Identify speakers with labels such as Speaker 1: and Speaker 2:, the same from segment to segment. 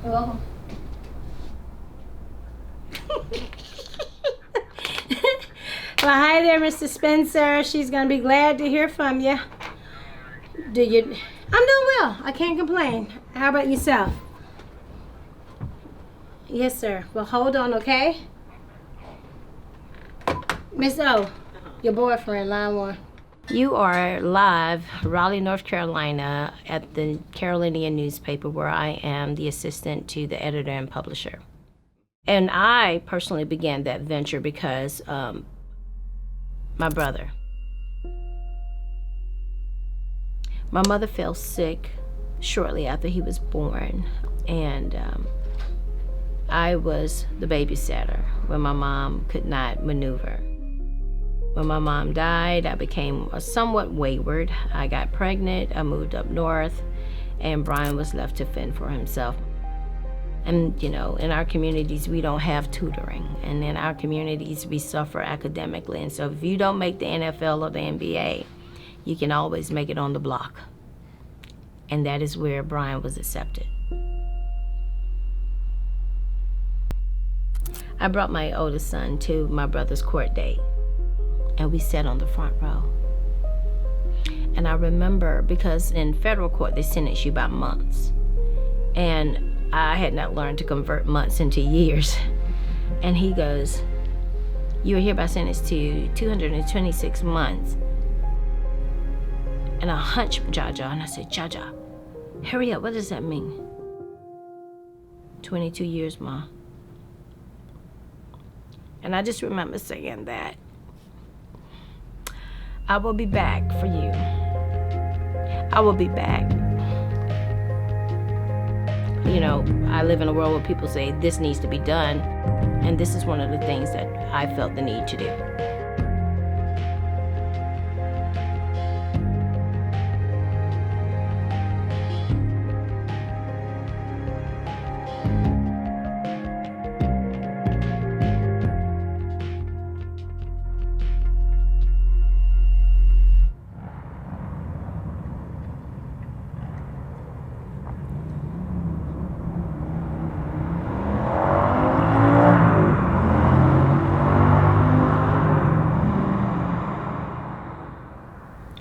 Speaker 1: You're welcome. Well, hi there, Mr. Spencer. She's gonna be glad to hear from you. I'm doing well. I can't complain. How about yourself? Yes, sir. Well, hold on, okay? Miss O, your boyfriend, line one. You are live, Raleigh, North Carolina, at the Carolinian newspaper, where I am the assistant to the editor and publisher. And I personally began that venture because my brother. My mother fell sick shortly after he was born, and I was the babysitter when my mom could not maneuver. When my mom died, I became somewhat wayward. I got pregnant, I moved up north, and Brian was left to fend for himself. And you know, in our communities, we don't have tutoring. And in our communities, we suffer academically. And so if you don't make the NFL or the NBA, you can always make it on the block. And that is where Brian was accepted. I brought my oldest son to my brother's court date, and we sat on the front row. And I remember, because in federal court, they sentence you by months. And I had not learned to convert months into years. And he goes, "You are hereby sentenced to 226 months. And I hunched Jaja, and I said, "Jaja, hurry up, what does that mean?" 22 years, Ma. And I just remember saying that I will be back for you. I will be back. You know, I live in a world where people say this needs to be done, and this is one of the things that I felt the need to do.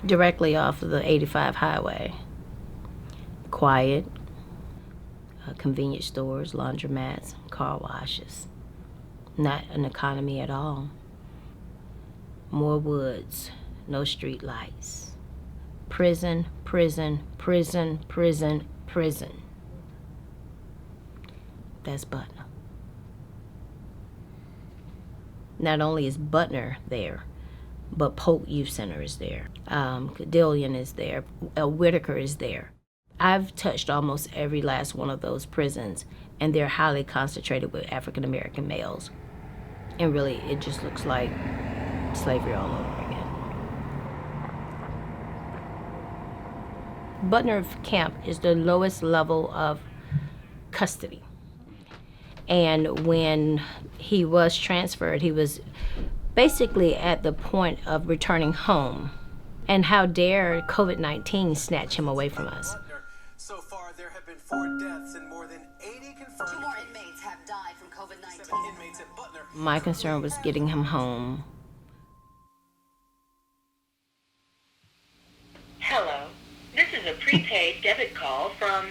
Speaker 1: Directly off of the 85 highway. Quiet, convenience stores, laundromats, car washes. Not an economy at all. More woods, no street lights. Prison, prison, prison, prison, prison. That's Butner. Not only is Butner there, but Polk Youth Center is there. Cadillion is there. Whitaker is there. I've touched almost every last one of those prisons, and they're highly concentrated with African American males. And really, it just looks like slavery all over again. Butner Camp is the lowest level of custody. And when he was transferred, he was basically at the point of returning home. And how dare COVID-19 snatch him away from us.
Speaker 2: So far, there have been 4 deaths and more than 80 confirmed.
Speaker 3: 2 more inmates have died from COVID-19.
Speaker 2: Inmates at Butner.
Speaker 1: My concern was getting him home.
Speaker 4: Hello. This is a prepaid debit call from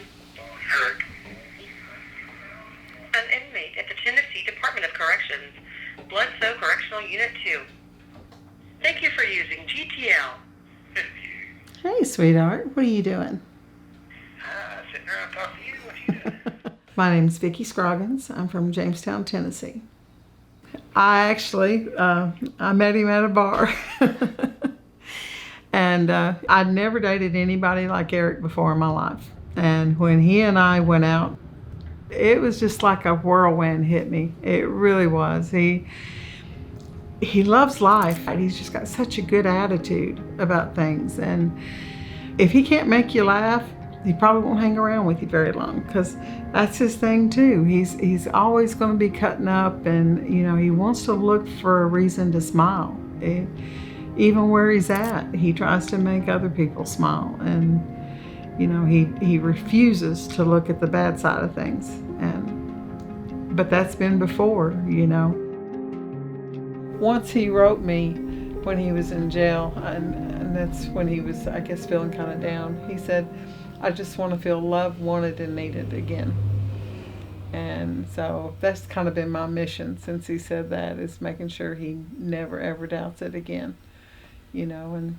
Speaker 5: Eric.
Speaker 4: an inmate at the Tennessee Department of Corrections, Bloodsoe Correctional Unit 2. Thank you for using GTL.
Speaker 6: Hey, sweetheart. What are you doing?
Speaker 5: Sitting around talking to you. What you doing?
Speaker 6: My name's Vicki Scroggins. I'm from Jamestown, Tennessee. I actually, I met him at a bar. And I'd never dated anybody like Eric before in my life. And when he and I went out, it was just like a whirlwind hit me. It really was. He loves life. He's just got such a good attitude about things. And if he can't make you laugh, he probably won't hang around with you very long, because that's his thing too. He's always going to be cutting up, and you know, he wants to look for a reason to smile. Even where he's at, he tries to make other people smile, and you know, he refuses to look at the bad side of things. But that's been before, you know. Once he wrote me when he was in jail, and that's when he was, I guess, feeling kind of down. He said, "I just want to feel loved, wanted, and needed again." And so that's kind of been my mission since he said that, is making sure he never ever doubts it again, you know. And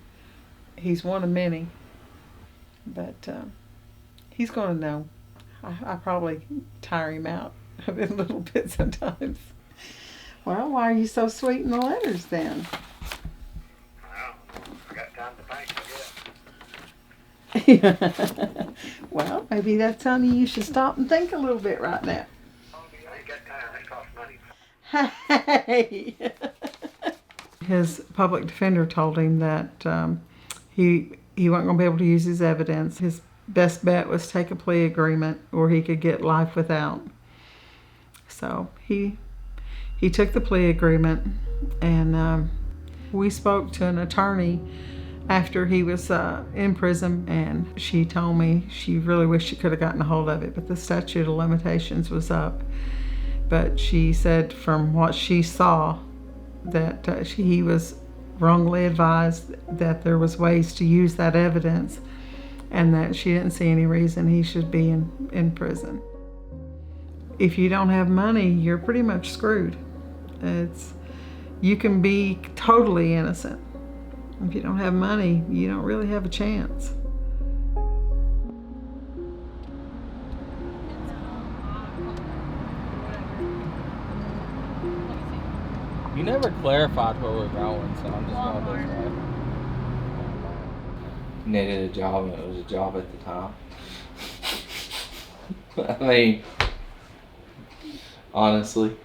Speaker 6: he's one of many, but he's going to know. I probably tire him out a little bit sometimes. Well, why are you so sweet in the letters then?
Speaker 5: Well, I got time to think, I guess.
Speaker 6: Well, maybe that's telling you should stop and think a little bit right now.
Speaker 5: I ain't got time, they cost money.
Speaker 6: Hey! His public defender told him that he wasn't going to be able to use his evidence. His best bet was take a plea agreement, or he could get life without. So he took the plea agreement, and we spoke to an attorney after he was in prison, and she told me she really wished she could have gotten a hold of it, but the statute of limitations was up. But she said from what she saw that he was wrongly advised that there was ways to use that evidence, and that she didn't see any reason he should be in prison. If you don't have money, you're pretty much screwed. You can be totally innocent. If you don't have money, you don't really have a chance.
Speaker 7: You never clarified where we're going, so I'm just going this way. Needed a job, and it was a job at the time. I mean, honestly.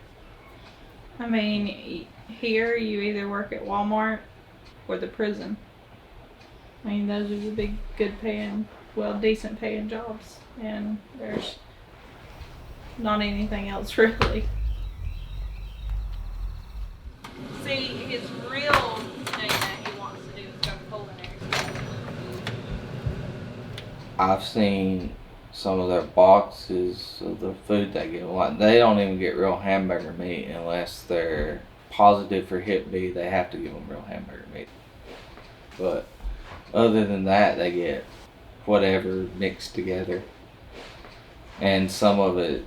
Speaker 8: I mean, here you either work at Walmart or the prison. I mean, those are the big, good paying, decent paying jobs. And there's not anything else really. See, his real thing that he wants to do is go culinary.
Speaker 7: I've seen some of their boxes of the food they get. Like, they don't even get real hamburger meat unless they're positive for Hep B. They have to give them real hamburger meat. But other than that, they get whatever mixed together. And some of it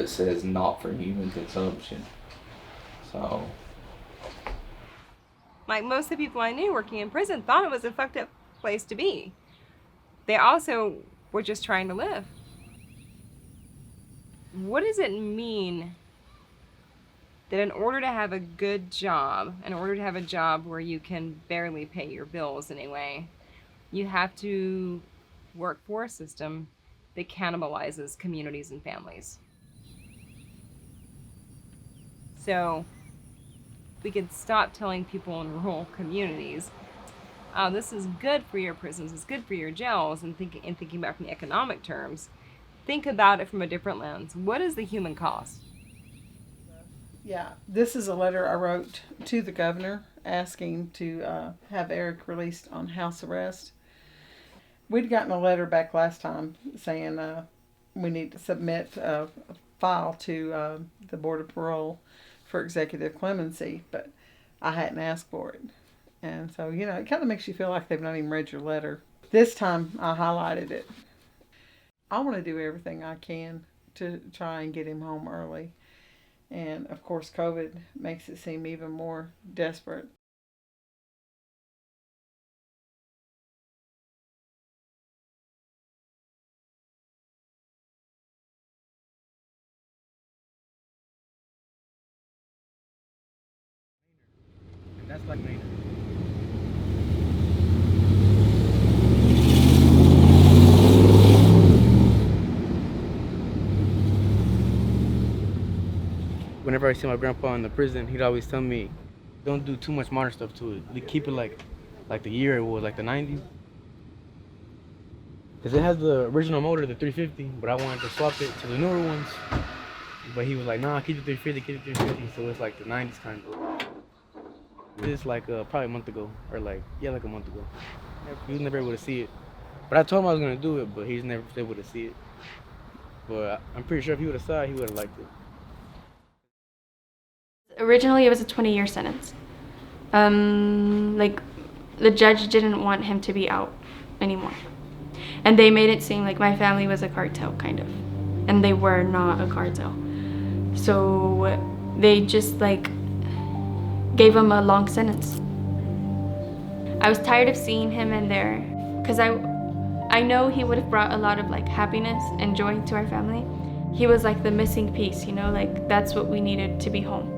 Speaker 7: says not for human consumption. So.
Speaker 9: Like most of the people I knew working in prison thought it was a fucked up place to be. They also were just trying to live. What does it mean that in order to have a good job, in order to have a job where you can barely pay your bills anyway, you have to work for a system that cannibalizes communities and families? So we could stop telling people in rural communities, oh, this is good for your prisons, it's good for your jails, and thinking about it from the economic terms. Think about it from a different lens. What is the human cost?
Speaker 6: Yeah, this is a letter I wrote to the governor asking to have Eric released on house arrest. We'd gotten a letter back last time saying we need to submit a file to the Board of Parole for executive clemency, but I hadn't asked for it. And so, you know, it kind of makes you feel like they've not even read your letter. This time I highlighted it. I want to do everything I can to try and get him home early. And of course, COVID makes it seem even more desperate.
Speaker 10: And that's like Maynard. Whenever I see my grandpa in the prison, he'd always tell me, don't do too much modern stuff to it. Keep it like the year it was, like the 90s. Because it has the original motor, the 350, but I wanted to swap it to the newer ones. But he was like, nah, keep the 350, keep the 350. So it's like the 90s kind of. This like probably a month ago, or like a month ago. He was never able to see it. But I told him I was going to do it, but he's never able to see it. But I'm pretty sure if he would have saw it, he would have liked it.
Speaker 11: Originally, it was a 20-year sentence. Like, the judge didn't want him to be out anymore. And they made it seem like my family was a cartel, kind of. And they were not a cartel. So they just, like, gave him a long sentence. I was tired of seeing him in there, because I know he would have brought a lot of, like, happiness and joy to our family. He was like the missing piece, you know, like that's what we needed to be home.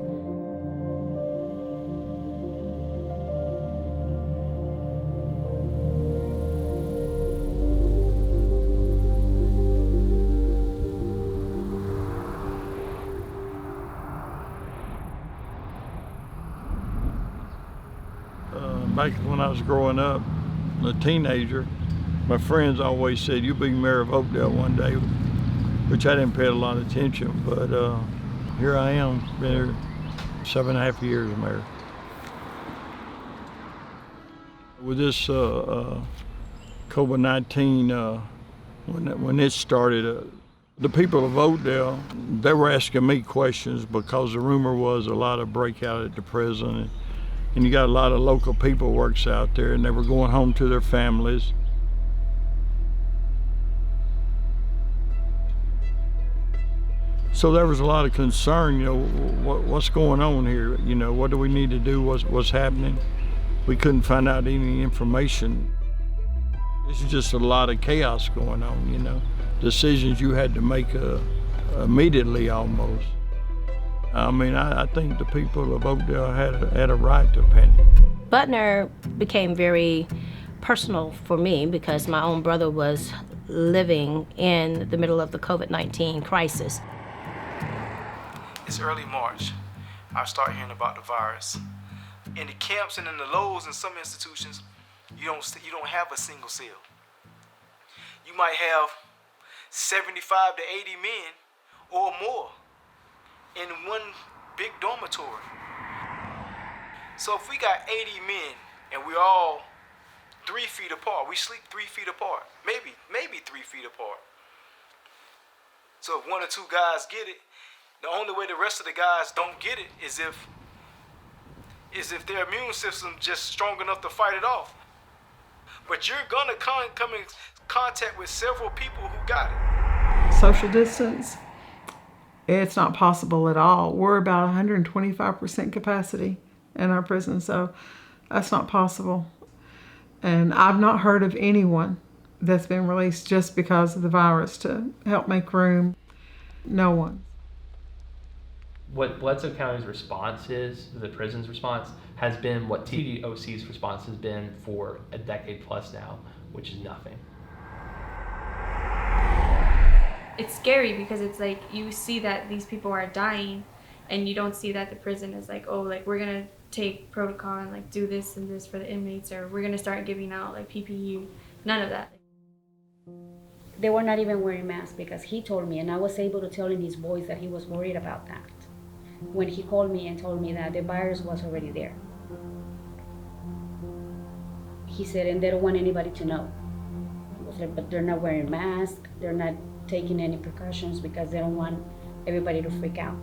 Speaker 12: Back when I was growing up, a teenager, my friends always said, "You'll be mayor of Oakdale one day," which I didn't pay a lot of attention, but here I am, been here 7.5 years mayor. With this COVID-19, when it started, the people of Oakdale, they were asking me questions because the rumor was a lot of breakout at the prison, and you got a lot of local people works out there, and they were going home to their families. So there was a lot of concern, you know, what's going on here? You know, what do we need to do? What's happening? We couldn't find out any information. This is just a lot of chaos going on, you know. Decisions you had to make immediately almost. I mean, I think the people of Oakdale had a right to panic.
Speaker 1: Butner became very personal for me because my own brother was living in the middle of the COVID-19 crisis.
Speaker 13: It's early March. I start hearing about the virus. In the camps and in the lows in some institutions, you don't have a single cell. You might have 75 to 80 men or more in one big dormitory. So if we got 80 men and we're all 3 feet apart, we sleep 3 feet apart, maybe 3 feet apart. So if 1 or 2 guys get it, the only way the rest of the guys don't get it is if their immune system just strong enough to fight it off. But you're gonna come in contact with several people who got it.
Speaker 6: Social distance, it's not possible at all. We're about 125% capacity in our prison, so that's not possible. And I've not heard of anyone that's been released just because of the virus to help make room. No one.
Speaker 14: What Bledsoe County's response is, the prison's response, has been what TDOC's response has been for a decade plus now, which is nothing.
Speaker 11: It's scary because it's like you see that these people are dying and you don't see that the prison is like, oh, like we're gonna take protocol and like do this and this for the inmates, or we're gonna start giving out like PPE. None of that.
Speaker 15: They were not even wearing masks because he told me, and I was able to tell in his voice that he was worried about that when he called me and told me that the virus was already there. He said, and they don't want anybody to know. I was like, but they're not wearing masks, they're not taking any precautions because they don't want everybody to freak out.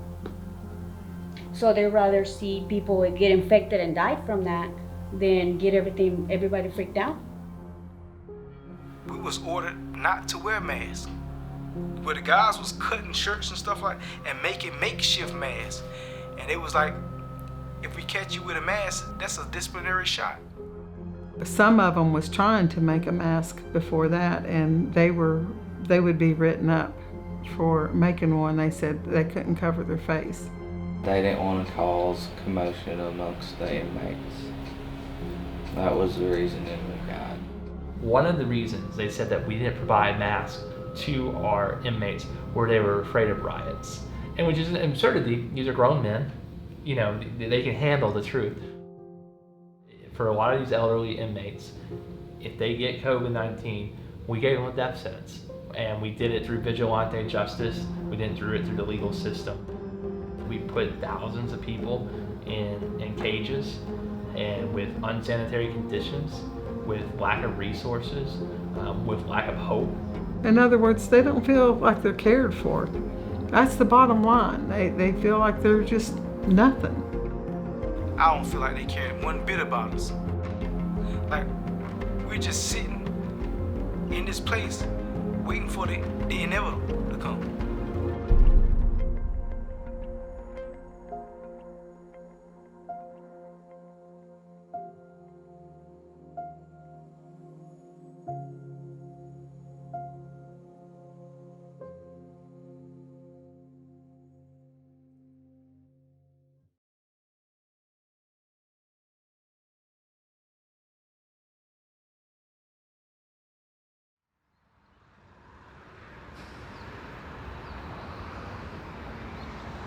Speaker 15: So they'd rather see people get infected and die from that than get everybody freaked out.
Speaker 13: We was ordered not to wear masks. Where the guys was cutting shirts and stuff like and making makeshift masks. And it was like, if we catch you with a mask, that's a disciplinary shot.
Speaker 6: Some of them was trying to make a mask before that, and they would be written up for making one. They said they couldn't cover their face.
Speaker 7: They didn't want to cause commotion amongst the inmates. That was the reasoning we got.
Speaker 14: One of the reasons they said that we didn't provide masks to our inmates were they were afraid of riots. And which is an absurdity. These are grown men. You know, they can handle the truth. For a lot of these elderly inmates, if they get COVID-19, we gave them a death sentence. And we did it through vigilante justice. We didn't do it through the legal system. We put thousands of people in cages and with unsanitary conditions, with lack of resources, with lack of hope.
Speaker 6: In other words, they don't feel like they're cared for. That's the bottom line. They feel like they're just nothing.
Speaker 13: I don't feel like they cared one bit about us. Like, we're just sitting in this place waiting for the inevitable to come.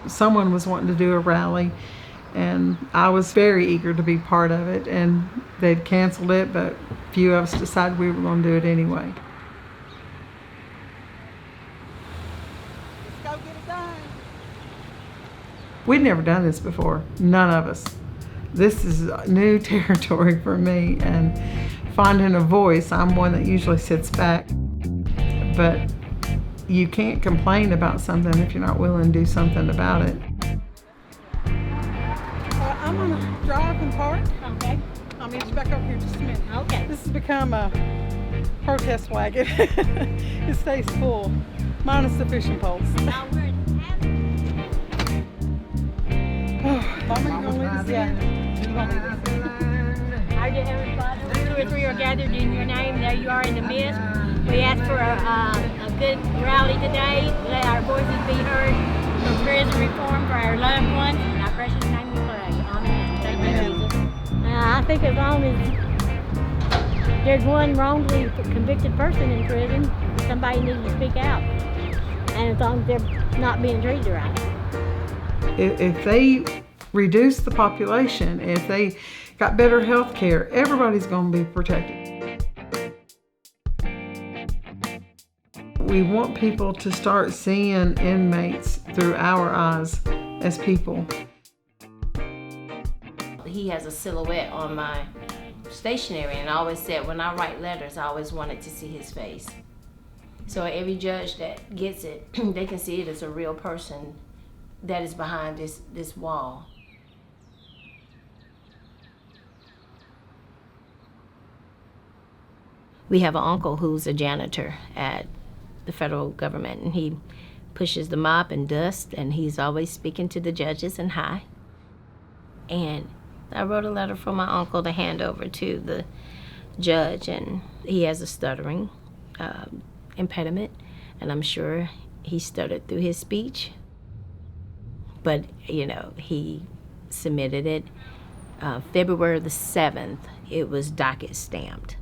Speaker 6: Someone was wanting to do a rally, and I was very eager to be part of it, and they'd canceled it, but a few of us decided we were going to do it anyway.
Speaker 16: Let's go get it done.
Speaker 6: We'd never done this before, none of us. This is new territory for me, and finding a voice. I'm one that usually sits back, but you can't complain about something if you're not willing to do something about it.
Speaker 16: I'm gonna drive and park. Okay. I'll meet you back over here in just a minute. Okay. This has become a protest wagon. It stays full, minus the fishing poles. Mama, you gonna lead us in? You gonna lead us in?
Speaker 17: Our dear Heavenly Father, 2 or 3 are gathered in your name. There you are in the midst. We ask for a good rally today. Let our voices be heard for prison reform for our loved ones. In our precious name we pray. Amen. Thank you, Jesus. I think as long as there's one wrongly convicted person in prison, somebody needs to speak out. And as long as they're not being treated right.
Speaker 6: If they reduce the population, if they got better health care, everybody's going to be protected. We want people to start seeing inmates through our eyes as people.
Speaker 1: He has a silhouette on my stationery, and I always said when I write letters, I always wanted to see his face. So every judge that gets it, they can see it as a real person that is behind this wall. We have an uncle who's a janitor at the federal government, and he pushes the mop and dust, and he's always speaking to the judges and hi. And I wrote a letter for my uncle to hand over to the judge, and he has a stuttering impediment, and I'm sure he stuttered through his speech. But, you know, he submitted it. February the 7th, it was docket stamped.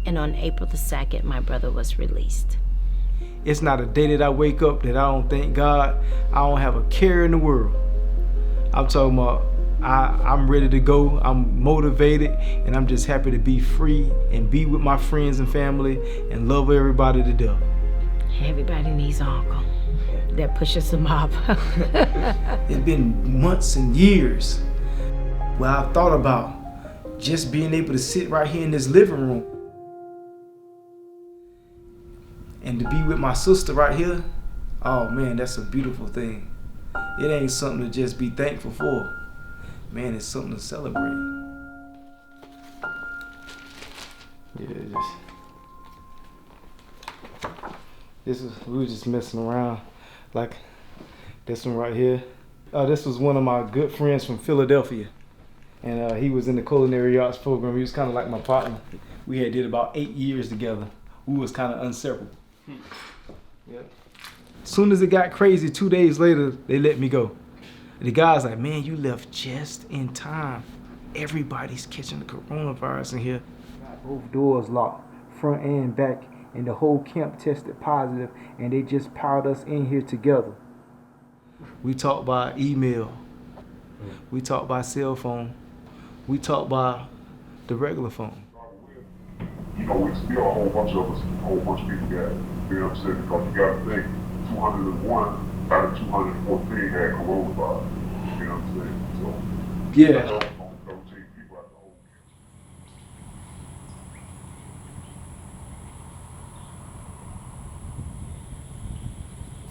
Speaker 1: And on April the 2nd, my brother was released.
Speaker 13: It's not a day that I wake up that I don't thank God. I don't have a care in the world. I'm talking about I'm ready to go. I'm motivated, and I'm just happy to be free and be with my friends and family and love everybody to death.
Speaker 1: Everybody needs an uncle that pushes them up.
Speaker 13: It's been months and years where I've thought about just being able to sit right here in this living room and to be with my sister right here. Oh man, that's a beautiful thing. It ain't something to just be thankful for. Man, it's something to celebrate. Yeah, we were just messing around. Like this one right here. This was one of my good friends from Philadelphia. And he was in the culinary arts program. He was kind of like my partner. We had did about 8 years together. We was kind of inseparable. Yep. As soon as it got crazy, 2 days later, they let me go. The guy's like, man, you left just in time. Everybody's catching the coronavirus in here. Both doors locked, front and back, and the whole camp tested positive, and they just piled us in here together. We talked by email. We talked by cell phone. We talked by the regular phone.
Speaker 18: You know, we still a whole bunch of us, a whole bunch of people got been upset because you got to think 201 out of 214 had coronavirus. You know what I'm saying? So,
Speaker 13: yeah.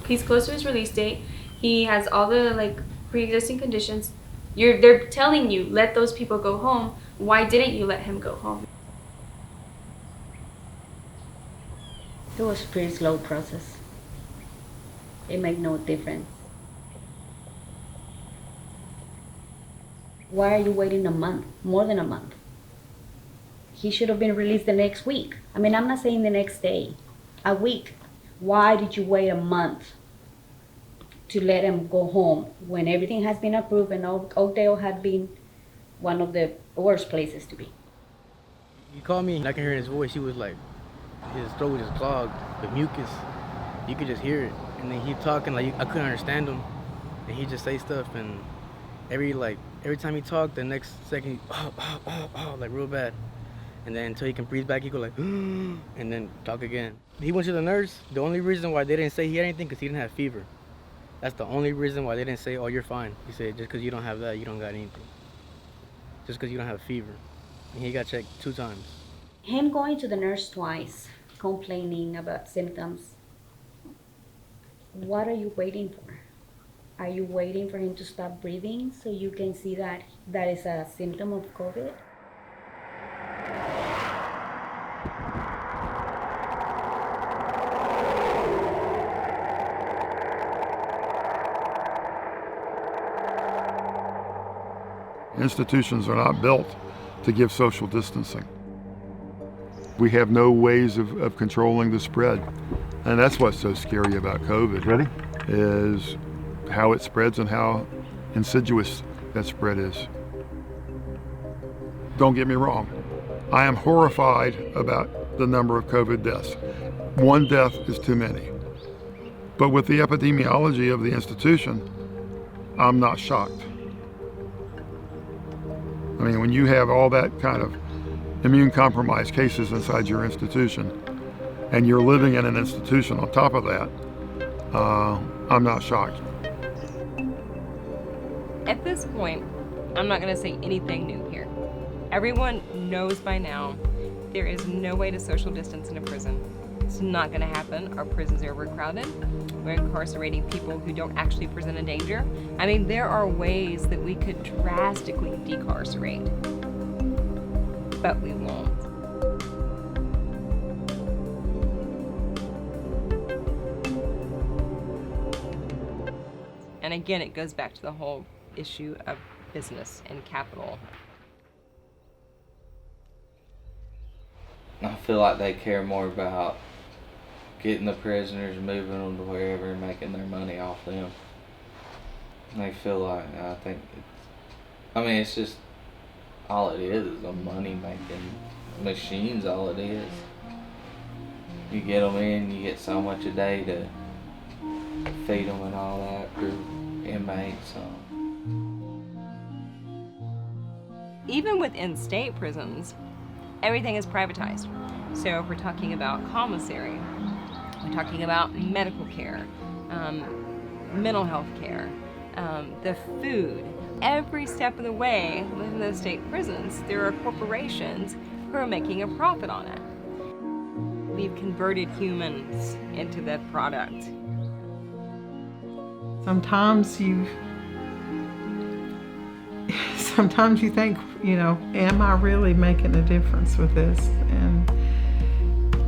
Speaker 11: He's close to his release date. He has all the like pre-existing conditions. They're telling you, let those people go home. Why didn't you let him go home?
Speaker 15: It was a pretty slow process. It made no difference. Why are you waiting a month, more than a month? He should have been released the next week. I mean, I'm not saying the next day, a week. Why did you wait a month to let him go home when everything has been approved and Oakdale had been one of the worst places to be?
Speaker 10: He called me and I can hear in his voice, he was like, his throat was just clogged with mucus. You could just hear it. And then he talking like I couldn't understand him. And he just say stuff and every time he talked, the next second, like real bad. And then until he can breathe back, he go like, and then talk again. He went to the nurse. The only reason why they didn't say he had anything because he didn't have fever. That's the only reason why they didn't say, oh, you're fine. He said, just because you don't have that, you don't got anything. Just because you don't have fever. And he got checked 2 times.
Speaker 15: Him going to the nurse twice, complaining about symptoms. What are you waiting for? Are you waiting for him to stop breathing so you can see that that is a symptom of COVID?
Speaker 12: Institutions are not built to give social distancing. We have no ways of controlling the spread. And that's what's so scary about COVID. Ready? Is how it spreads and how insidious that spread is. Don't get me wrong. I am horrified about the number of COVID deaths. 1 death is too many. But with the epidemiology of the institution, I'm not shocked. I mean, when you have all that kind of immune compromised cases inside your institution, and you're living in an institution on top of that, I'm not shocked.
Speaker 9: At this point, I'm not going to say anything new here. Everyone knows by now there is no way to social distance in a prison. It's not going to happen. Our prisons are overcrowded. We're incarcerating people who don't actually present a danger. I mean, there are ways that we could drastically decarcerate, but we won't. And again, it goes back to the whole issue of business and capital.
Speaker 7: I feel like they care more about getting the prisoners, moving them to wherever, and making their money off them. They feel like, it's just, all it is a money-making machine's all it is. You get them in, you get so much a day to feed them and all that through inmates.
Speaker 9: Even within state prisons, everything is privatized. So if we're talking about commissary, we're talking about medical care, mental health care, the food. Every step of the way within those state prisons, there are corporations who are making a profit on it. We've converted humans into the product.
Speaker 6: Sometimes you think, am I really making a difference with this? And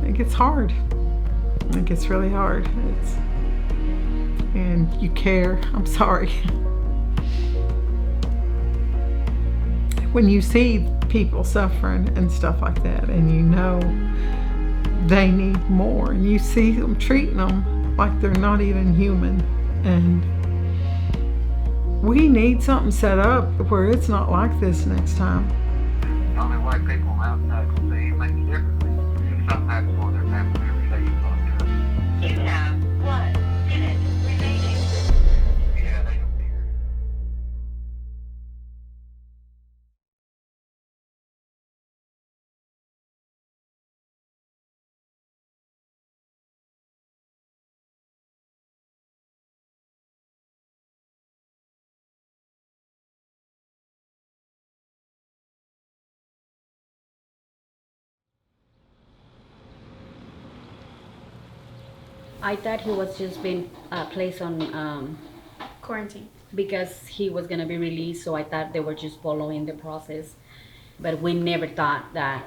Speaker 6: it gets hard. It gets really hard. And you care. I'm sorry. When you see people suffering and stuff like that, and you know they need more, and you see them treating them like they're not even human, and we need something set up where it's not like this next time.
Speaker 5: The only white people outside will see make a difference. If something happens on their family, every day you have
Speaker 15: I thought he was just being placed on
Speaker 11: Quarantine.
Speaker 15: because he was gonna be released, so I thought they were just following the process. But we never thought that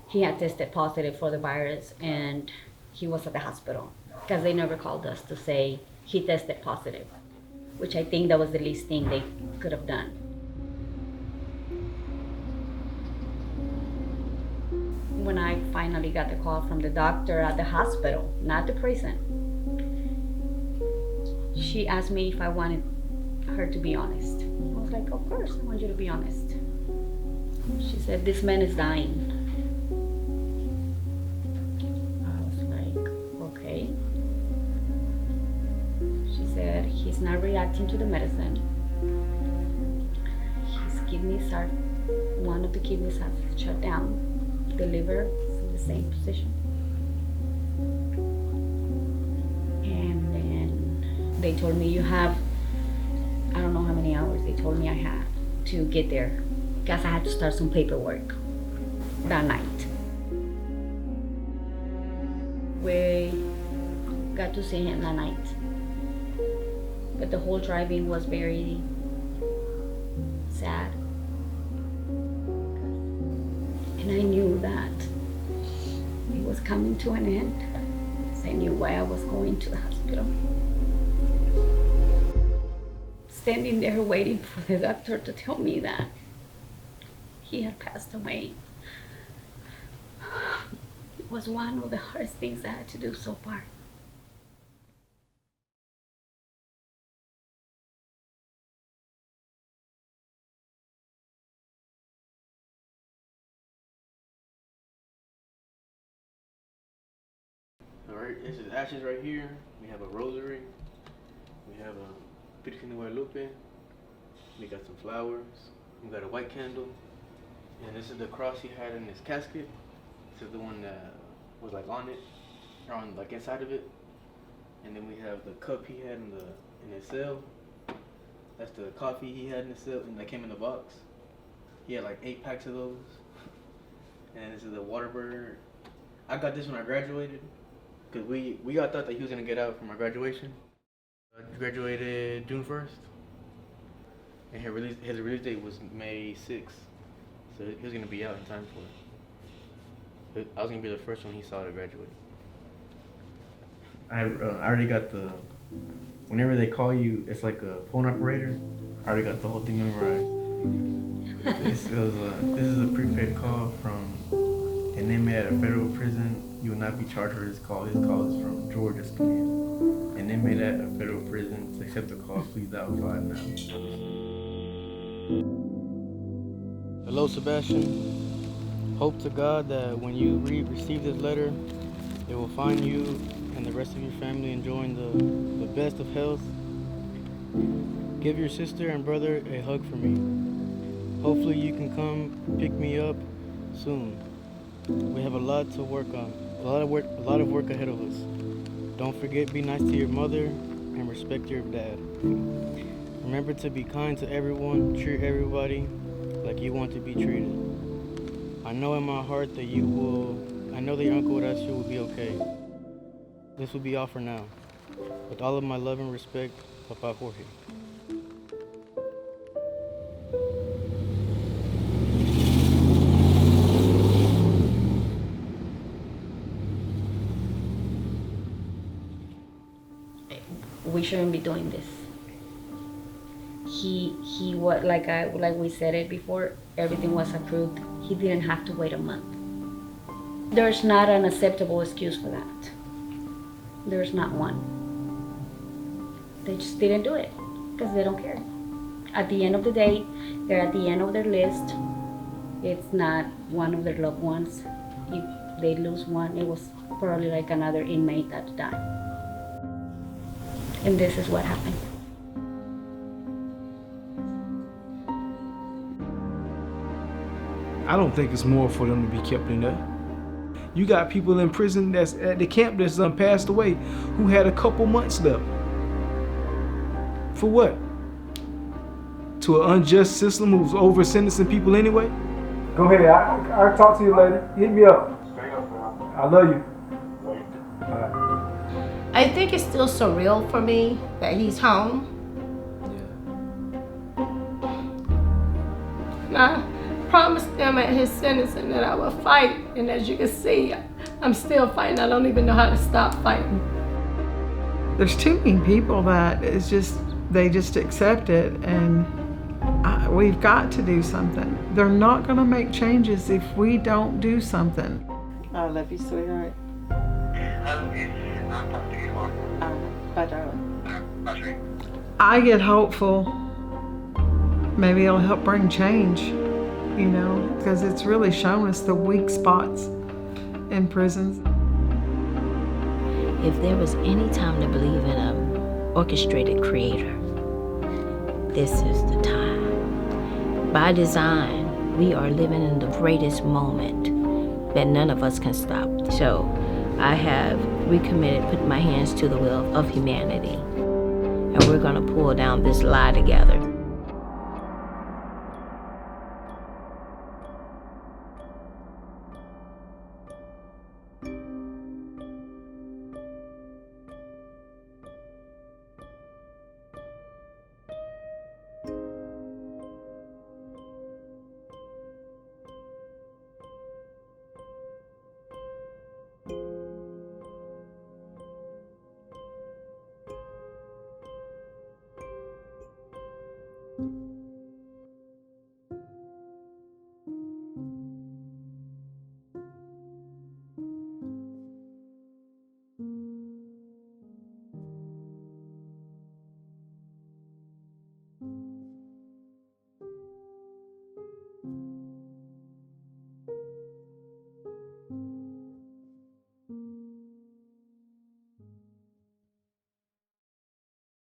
Speaker 15: he had tested positive for the virus and he was at the hospital, because they never called us to say he tested positive, which I think that was the least thing they could have done. When I finally got the call from the doctor at the hospital, not the prison, she asked me if I wanted her to be honest. I was like, of course, I want you to be honest. She said, this man is dying. I was like, okay. She said, he's not reacting to the medicine. His kidneys are, one of the kidneys has shut down. The liver is in the same position. And then they told me you have, I don't know how many hours they told me I had to get there, because I had to start some paperwork that night. We got to see him that night, but the whole driving was very sad. And I knew that it was coming to an end. So I knew why I was going to the hospital. Standing there waiting for the doctor to tell me that he had passed away. It was one of the hardest things I had to do so far.
Speaker 10: Alright, this is ashes right here. We have a rosary. We have a Petri Dish. We got some flowers. We got a white candle. And this is the cross he had in his casket. This is the one that was like on it, or on like inside of it. And then we have the cup he had in his cell. That's the coffee he had in his cell, and that came in the box. He had like 8 packs of those. And this is the water burner. I got this when I graduated, because we all thought that he was gonna get out from our graduation. I graduated June 1st, and his release date was May 6th, so he was gonna be out in time for it. I was gonna be the first one he saw to graduate. I already got whenever they call you, it's like a phone operator. I already got the whole thing memorized. This is a prepaid call from an inmate at a federal prison. You will not be charged for this call. This call is from Georgia's command. An inmate at a federal prison. To accept the call, please dial 5 now. Hello, Sebastian. Hope to God that when you receive this letter, it will find you and the rest of your family enjoying the best of health. Give your sister and brother a hug for me. Hopefully you can come pick me up soon. We have a lot to work on. A lot of work ahead of us. Don't forget, be nice to your mother and respect your dad. Remember to be kind to everyone, treat everybody like you want to be treated. I know in my heart that I know that your Uncle Horacio will be okay. This will be all for now. With all of my love and respect, Papa Jorge.
Speaker 15: We shouldn't be doing this. He what like we said it before, everything was approved. He didn't have to wait a month. There's not an acceptable excuse for that. There's not one. They just didn't do it because they don't care. At the end of the day, they're at the end of their list. It's not one of their loved ones. If they lose one, it was probably like another inmate that died. And this is what happened.
Speaker 13: I don't think it's more for them to be kept in there. You got people in prison that's at the camp that's passed away who had a couple months left. For what? To an unjust system who's over sentencing people anyway? Go ahead, I'll talk to you later. Hit me up.
Speaker 18: Stay up, man.
Speaker 13: I love you.
Speaker 1: I I think it's still surreal for me that he's home. And I promised him at his sentencing that I would fight, and as you can see, I'm still fighting. I don't even know how to stop fighting.
Speaker 6: There's too many people that is just, they just accept it, and we've got to do something. They're not gonna make changes if we don't do something.
Speaker 19: I love you, sweetheart.
Speaker 5: I love you. I'll talk to you tomorrow.
Speaker 19: Bye, darling.
Speaker 5: Bye, sweetie.
Speaker 6: I get hopeful. Maybe it'll help bring change, you know, because it's really shown us the weak spots in prisons.
Speaker 1: If there was any time to believe in an orchestrated creator, this is the time. By design, we are living in the greatest moment that none of us can stop. So I have recommitted, put my hands to the wheel of humanity, and we're gonna pull down this lie together.